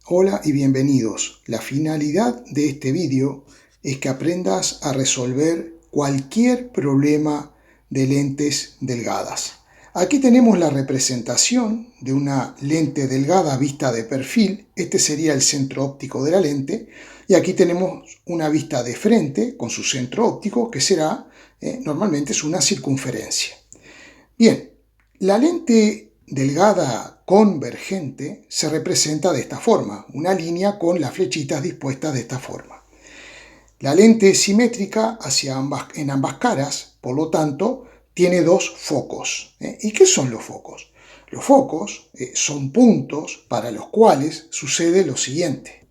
Hola y bienvenidos. La finalidad de este vídeo es que aprendas a resolver cualquier problema de lentes delgadas. Aquí tenemos la representación de una lente delgada vista de perfil. Este sería el centro óptico de la lente. Y aquí tenemos una vista de frente con su centro óptico que será, normalmente es una circunferencia. Bien, la lente delgada convergente se representa de esta forma, una línea con las flechitas dispuestas de esta forma. La lente es simétrica en ambas caras, por lo tanto, tiene dos focos. ¿Y qué son los focos? Los focos son puntos para los cuales sucede lo siguiente.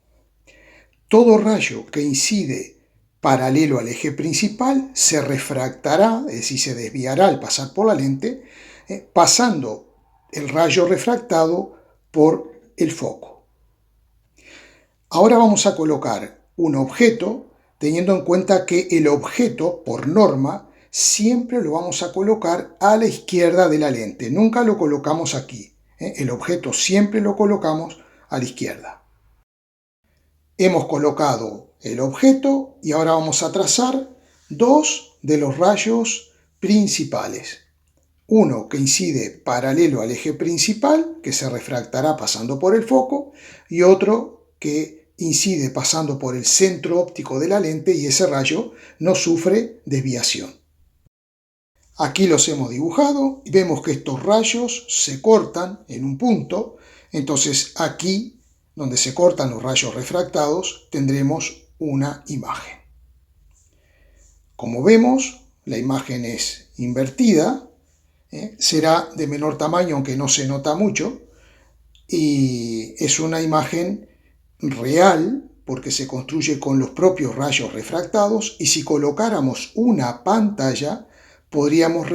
Todo rayo que incide paralelo al eje principal se refractará, es decir, se desviará al pasar por la lente, pasando el rayo refractado por el foco. Ahora vamos a colocar un objeto, teniendo en cuenta que el objeto, por norma, siempre lo vamos a colocar a la izquierda de la lente. Nunca lo colocamos aquí. El objeto siempre lo colocamos a la izquierda. Hemos colocado el objeto y ahora vamos a trazar dos de los rayos principales. Uno que incide paralelo al eje principal, que se refractará pasando por el foco, y otro que incide pasando por el centro óptico de la lente y ese rayo no sufre desviación. Aquí los hemos dibujado y vemos que estos rayos se cortan en un punto, entonces aquí, donde se cortan los rayos refractados, tendremos una imagen. Como vemos, la imagen es invertida, será de menor tamaño, aunque no se nota mucho, y es una imagen real porque se construye con los propios rayos refractados, y si colocáramos una pantalla podríamos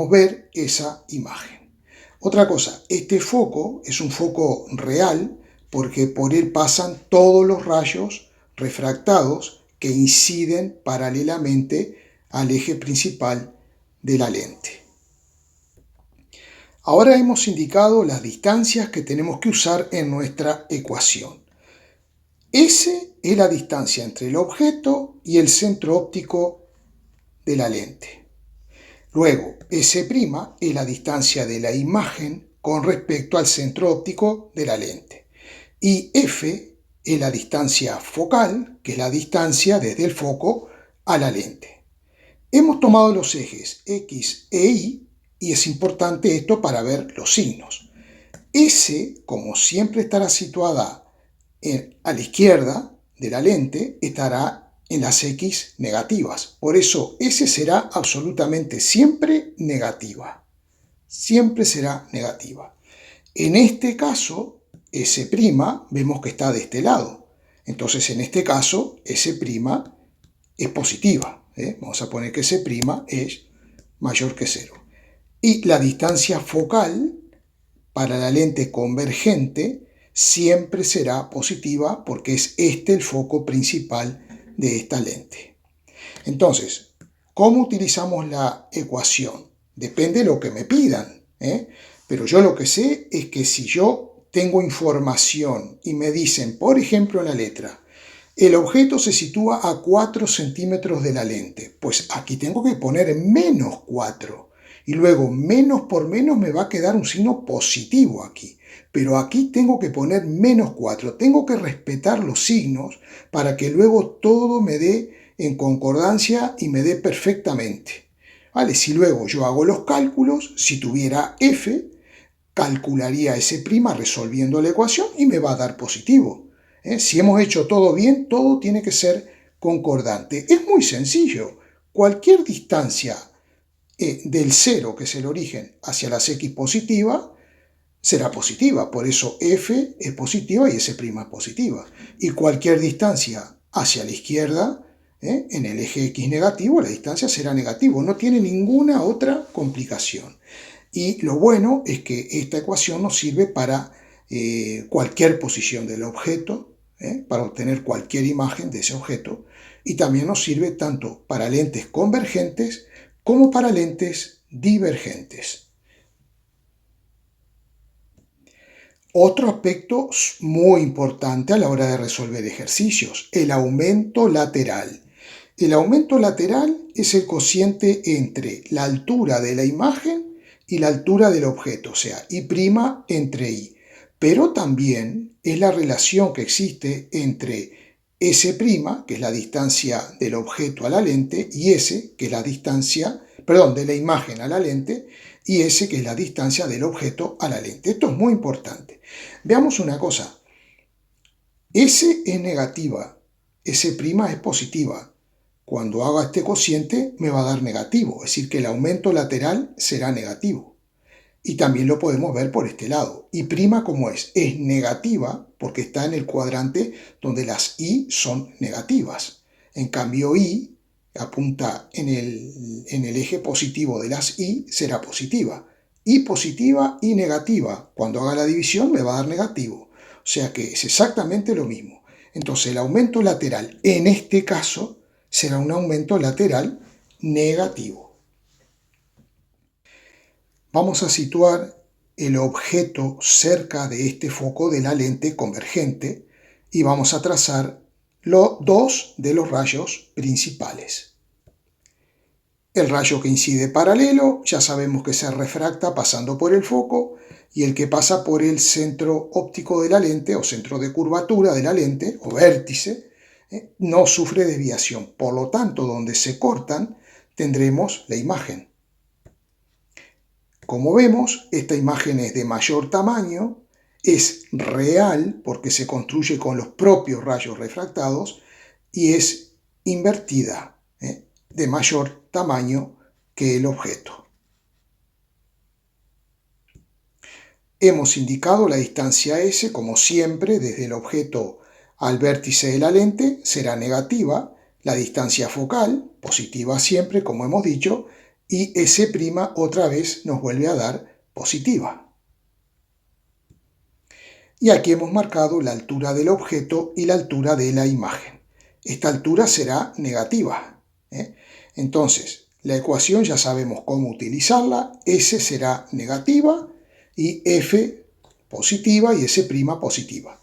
ver esa imagen. Otra cosa, este foco es un foco real porque por él pasan todos los rayos refractados que inciden paralelamente al eje principal de la lente. Ahora hemos indicado las distancias que tenemos que usar en nuestra ecuación. S es la distancia entre el objeto y el centro óptico de la lente. Luego, S' es la distancia de la imagen con respecto al centro óptico de la lente. Y F es la distancia focal, que es la distancia desde el foco a la lente. Hemos tomado los ejes X e Y y es importante esto para ver los signos. S, como siempre estará situada a la izquierda de la lente, estará en las X negativas. Por eso S será absolutamente siempre negativa. Siempre será negativa. En este caso, S' vemos que está de este lado. Entonces, en este caso, S' es positiva. Vamos a poner que S' es mayor que 0. Y la distancia focal para la lente convergente siempre será positiva porque es este el foco principal de esta lente. Entonces, ¿cómo utilizamos la ecuación? Depende de lo que me pidan, pero yo lo que sé es que si yo tengo información y me dicen, por ejemplo, en la letra, el objeto se sitúa a 4 centímetros de la lente, pues aquí tengo que poner menos 4. Y luego menos por menos me va a quedar un signo positivo aquí. Pero aquí tengo que poner menos 4. Tengo que respetar los signos para que luego todo me dé en concordancia y me dé perfectamente. ¿Vale? Si luego yo hago los cálculos, si tuviera F, calcularía S' resolviendo la ecuación y me va a dar positivo. Si hemos hecho todo bien, todo tiene que ser concordante. Es muy sencillo. Cualquier distancia del 0, que es el origen, hacia las X positiva, será positiva. Por eso F es positiva y S' es positiva. Y cualquier distancia hacia la izquierda, en el eje X negativo, la distancia será negativa. No tiene ninguna otra complicación. Y lo bueno es que esta ecuación nos sirve para cualquier posición del objeto, para obtener cualquier imagen de ese objeto. Y también nos sirve tanto para lentes convergentes como para lentes divergentes. Otro aspecto muy importante a la hora de resolver ejercicios, el aumento lateral. El aumento lateral es el cociente entre la altura de la imagen y la altura del objeto, o sea, I' entre I. Pero también es la relación que existe entre S', que es la distancia del objeto a la lente, y S, que es la distancia, perdón, de la imagen a la lente, y S, que es la distancia del objeto a la lente. Esto es muy importante. Veamos una cosa. S es negativa, S' es positiva. Cuando haga este cociente me va a dar negativo, es decir, que el aumento lateral será negativo. Y también lo podemos ver por este lado. Y prima, ¿cómo es? Es negativa porque está en el cuadrante donde las I son negativas. En cambio, I apunta en el eje positivo de las I, será positiva. I positiva y negativa. Cuando haga la división me va a dar negativo. O sea que es exactamente lo mismo. Entonces el aumento lateral en este caso será un aumento lateral negativo. Vamos a situar el objeto cerca de este foco de la lente convergente y vamos a trazar dos de los rayos principales. El rayo que incide paralelo ya sabemos que se refracta pasando por el foco, y el que pasa por el centro óptico de la lente o centro de curvatura de la lente o vértice no sufre desviación. Por lo tanto, donde se cortan tendremos la imagen. Como vemos, esta imagen es de mayor tamaño, es real porque se construye con los propios rayos refractados y es invertida, de mayor tamaño que el objeto. Hemos indicado la distancia S, como siempre, desde el objeto al vértice de la lente será negativa, la distancia focal, positiva siempre, como hemos dicho, y S' otra vez nos vuelve a dar positiva. Y aquí hemos marcado la altura del objeto y la altura de la imagen. Esta altura será negativa. Entonces, la ecuación ya sabemos cómo utilizarla. S será negativa y F positiva y S' positiva.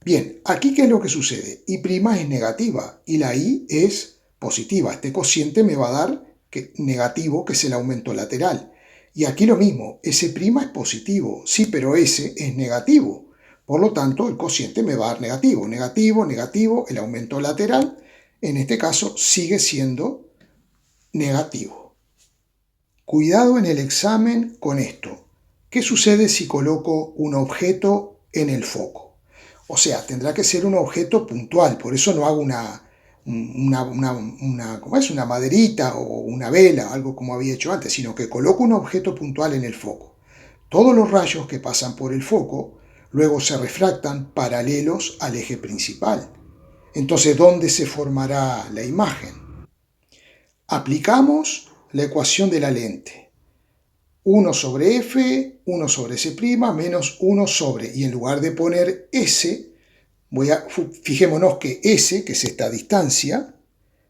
Bien, aquí ¿qué es lo que sucede? I' es negativa y la I es positiva. Este cociente me va a dar negativo, que es el aumento lateral. Y aquí lo mismo, S' es positivo, sí, pero S es negativo. Por lo tanto, el cociente me va a dar negativo. Negativo, negativo, el aumento lateral, en este caso, sigue siendo negativo. Cuidado en el examen con esto. ¿Qué sucede si coloco un objeto en el foco? O sea, tendrá que ser un objeto puntual, por eso no hago una maderita o una vela, algo como había hecho antes, sino que coloco un objeto puntual en el foco. Todos los rayos que pasan por el foco luego se refractan paralelos al eje principal. Entonces, ¿dónde se formará la imagen? Aplicamos la ecuación de la lente. 1 sobre F, 1 sobre S', menos 1 sobre, y en lugar de poner S, fijémonos que S, que es esta distancia,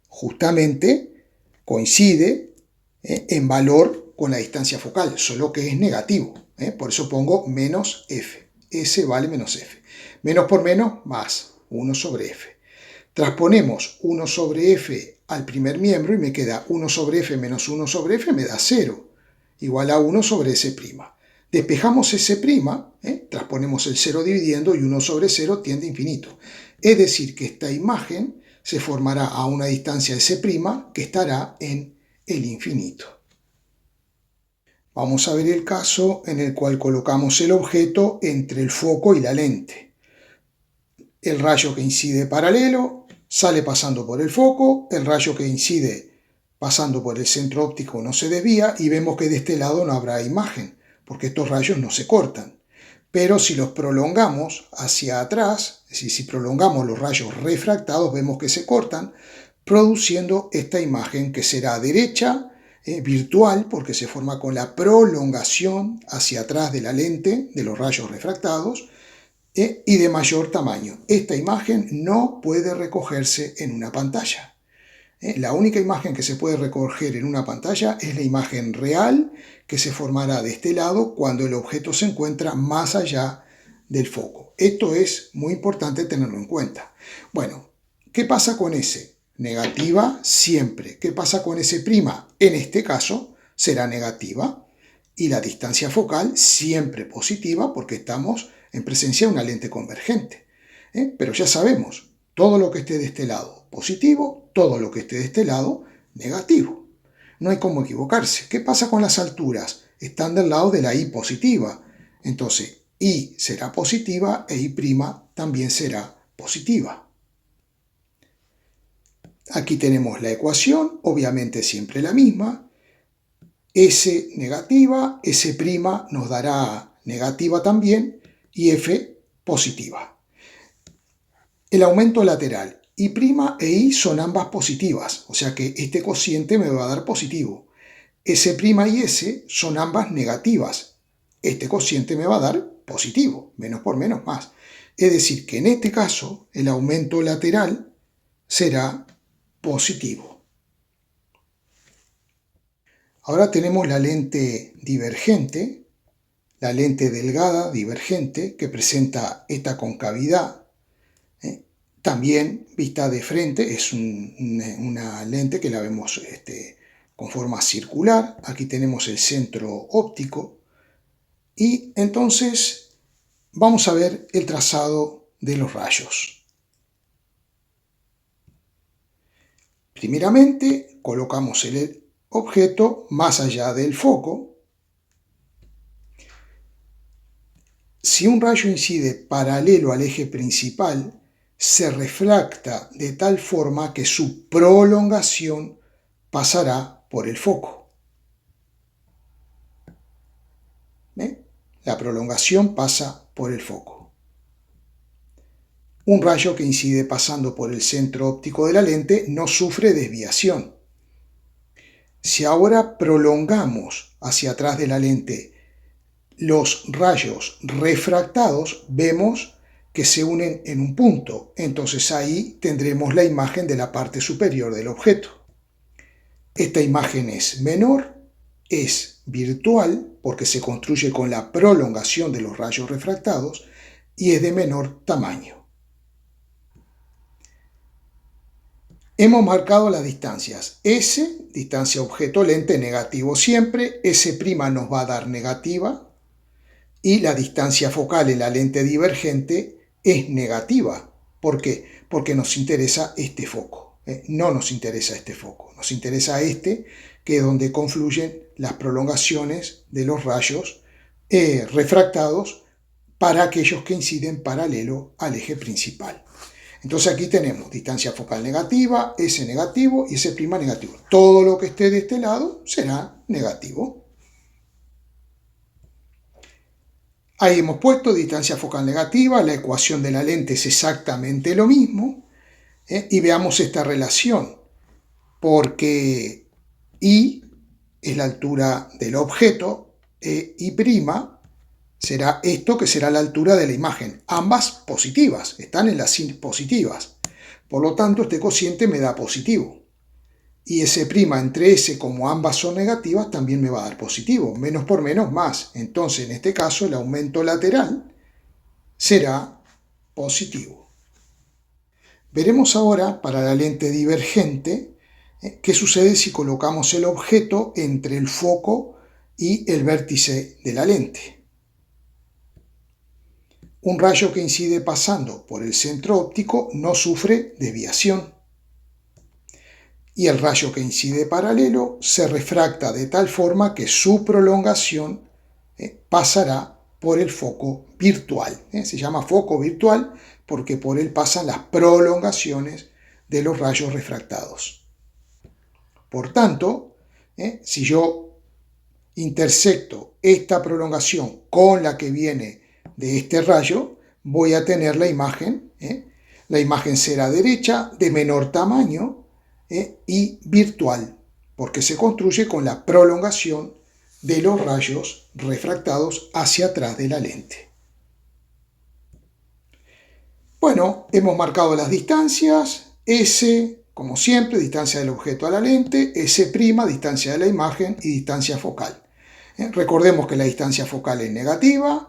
justamente coincide en valor con la distancia focal, solo que es negativo. Por eso pongo menos F. S vale menos F. Menos por menos, más 1 sobre F. Transponemos 1 sobre F al primer miembro y me queda 1 sobre F menos 1 sobre F, me da 0, igual a 1 sobre S'. Despejamos S', transponemos el 0 dividiendo y 1 sobre 0 tiende a infinito. Es decir, que esta imagen se formará a una distancia S' que estará en el infinito. Vamos a ver el caso en el cual colocamos el objeto entre el foco y la lente. El rayo que incide paralelo sale pasando por el foco, el rayo que incide pasando por el centro óptico no se desvía y vemos que de este lado no habrá imagen, porque estos rayos no se cortan. Pero si los prolongamos hacia atrás, es decir, si prolongamos los rayos refractados, vemos que se cortan, produciendo esta imagen que será derecha, virtual, porque se forma con la prolongación hacia atrás de la lente de los rayos refractados, y de mayor tamaño. Esta imagen no puede recogerse en una pantalla. La única imagen que se puede recoger en una pantalla es la imagen real que se formará de este lado cuando el objeto se encuentra más allá del foco. Esto es muy importante tenerlo en cuenta. Bueno, ¿qué pasa con S? Negativa siempre. ¿Qué pasa con S'? En este caso será negativa. Y la distancia focal siempre positiva porque estamos en presencia de una lente convergente. Pero ya sabemos, todo lo que esté de este lado positivo, todo lo que esté de este lado negativo. No hay cómo equivocarse. ¿Qué pasa con las alturas? Están del lado de la I positiva. Entonces, I será positiva e I' también será positiva. Aquí tenemos la ecuación, obviamente siempre la misma. S negativa, S' nos dará negativa también y F positiva. El aumento lateral, I' e I son ambas positivas, o sea que este cociente me va a dar positivo. S' y S son ambas negativas, este cociente me va a dar positivo, menos por menos más. Es decir, que en este caso el aumento lateral será positivo. Ahora tenemos la lente divergente, la lente delgada divergente que presenta esta concavidad. También vista de frente es una lente que la vemos con forma circular. Aquí tenemos el centro óptico. Y entonces vamos a ver el trazado de los rayos. Primeramente colocamos el objeto más allá del foco. Si un rayo incide paralelo al eje principal, se refracta de tal forma que su prolongación pasará por el foco. La prolongación pasa por el foco. Un rayo que incide pasando por el centro óptico de la lente no sufre desviación. Si ahora prolongamos hacia atrás de la lente los rayos refractados, vemos que se unen en un punto. Entonces ahí tendremos la imagen de la parte superior del objeto. Esta imagen es menor, es virtual porque se construye con la prolongación de los rayos refractados y es de menor tamaño. Hemos marcado las distancias. S, distancia objeto-lente, negativo siempre. S' nos va a dar negativa. Y la distancia focal en la lente divergente es negativa. ¿Por qué? Porque nos interesa este foco. No nos interesa este foco. Nos interesa este, que es donde confluyen las prolongaciones de los rayos refractados para aquellos que inciden paralelo al eje principal. Entonces aquí tenemos distancia focal negativa, S negativo y S' negativo. Todo lo que esté de este lado será negativo. Ahí hemos puesto distancia focal negativa, la ecuación de la lente es exactamente lo mismo. Y veamos esta relación, porque I es la altura del objeto, I' será esto que será la altura de la imagen. Ambas positivas, están en las positivas. Por lo tanto, este cociente me da positivo. Y S' entre S, como ambas son negativas, también me va a dar positivo. Menos por menos, más. Entonces, en este caso, el aumento lateral será positivo. Veremos ahora, para la lente divergente, qué sucede si colocamos el objeto entre el foco y el vértice de la lente. Un rayo que incide pasando por el centro óptico no sufre desviación. Y el rayo que incide paralelo se refracta de tal forma que su prolongación pasará por el foco virtual. Se llama foco virtual porque por él pasan las prolongaciones de los rayos refractados. Por tanto, si yo intersecto esta prolongación con la que viene de este rayo, voy a tener la imagen. La imagen será derecha, de menor tamaño y virtual, porque se construye con la prolongación de los rayos refractados hacia atrás de la lente. Bueno, hemos marcado las distancias. S, como siempre, distancia del objeto a la lente. S', distancia de la imagen y distancia focal. Recordemos que la distancia focal es negativa.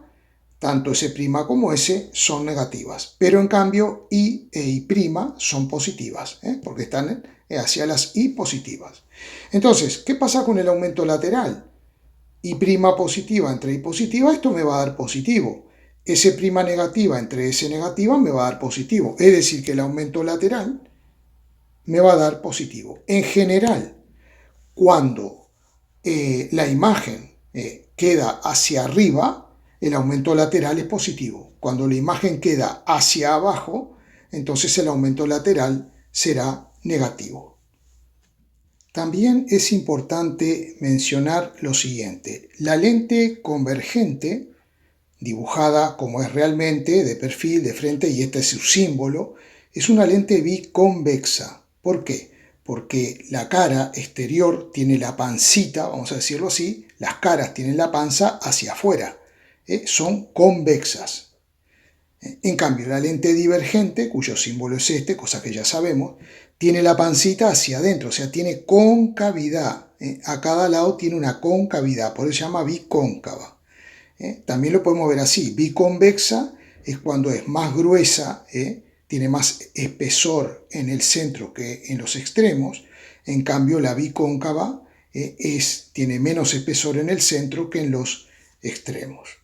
Tanto S' como S son negativas, pero en cambio I e I' son positivas, porque están hacia las I positivas. Entonces, ¿qué pasa con el aumento lateral? I' positiva entre I positiva, esto me va a dar positivo. S' negativa entre S negativa me va a dar positivo. Es decir, que el aumento lateral me va a dar positivo. En general, cuando la imagen queda hacia arriba, el aumento lateral es positivo. Cuando la imagen queda hacia abajo, entonces el aumento lateral será negativo. También es importante mencionar lo siguiente. La lente convergente, dibujada como es realmente, de perfil, de frente, y este es su símbolo, es una lente biconvexa. ¿Por qué? Porque la cara exterior tiene la pancita, vamos a decirlo así, las caras tienen la panza hacia afuera, son convexas. En cambio, la lente divergente, cuyo símbolo es este, cosa que ya sabemos, tiene la pancita hacia adentro, o sea, tiene concavidad. A cada lado tiene una concavidad, por eso se llama bicóncava. También lo podemos ver así, biconvexa es cuando es más gruesa, tiene más espesor en el centro que en los extremos. En cambio, la bicóncava tiene menos espesor en el centro que en los extremos.